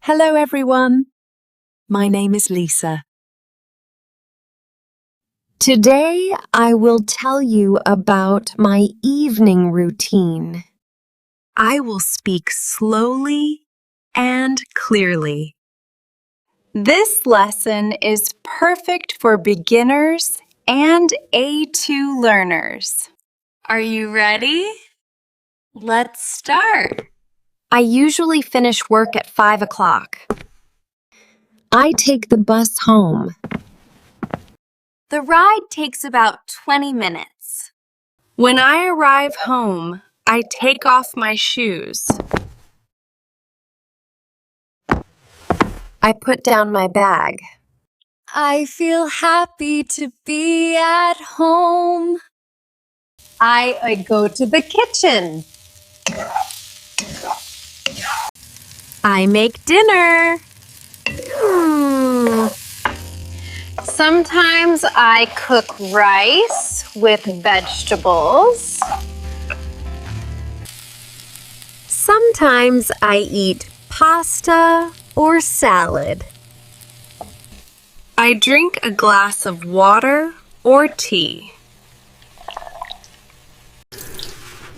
Hello everyone, my name is Lisa. Today I will tell you about my evening routine. I will speak slowly and clearly. This lesson is perfect for beginners and A2 learners. Are you ready? Let's start. I usually finish work at 5 o'clock. I take the bus home. The ride takes about 20 minutes. When I arrive home, I take off my shoes. I put down my bag. I feel happy to be at home. I go to the kitchen. I make dinner. Sometimes I cook rice with vegetables. Sometimes I eat pasta or salad. I drink a glass of water or tea.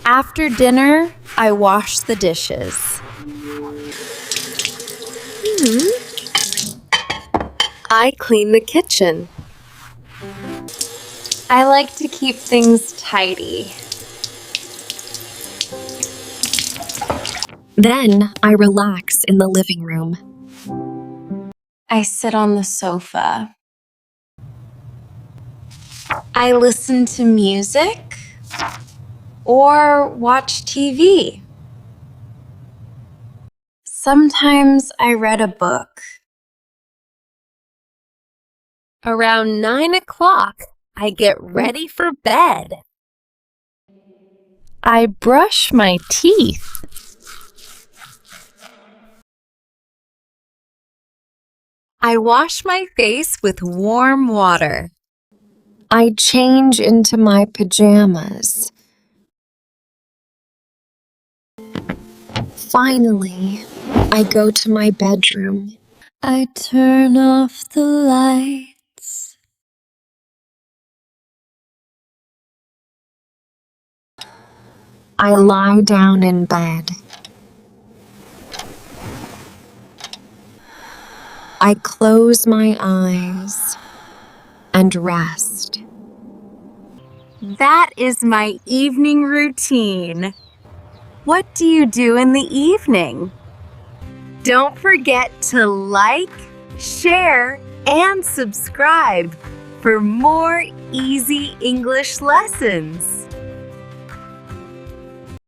After dinner, I wash the dishes. I clean the kitchen. I like to keep things tidy. Then I relax in the living room. I sit on the sofa. I listen to music or watch TV. Sometimes I read a book. Around 9 o'clock, I get ready for bed. I brush my teeth. I wash my face with warm water. I change into my pajamas. Finally, I go to my bedroom. I turn off the lights. I lie down in bed. I close my eyes and rest. That is my evening routine. What do you do in the evening? Don't forget to like, share, and subscribe for more easy English lessons.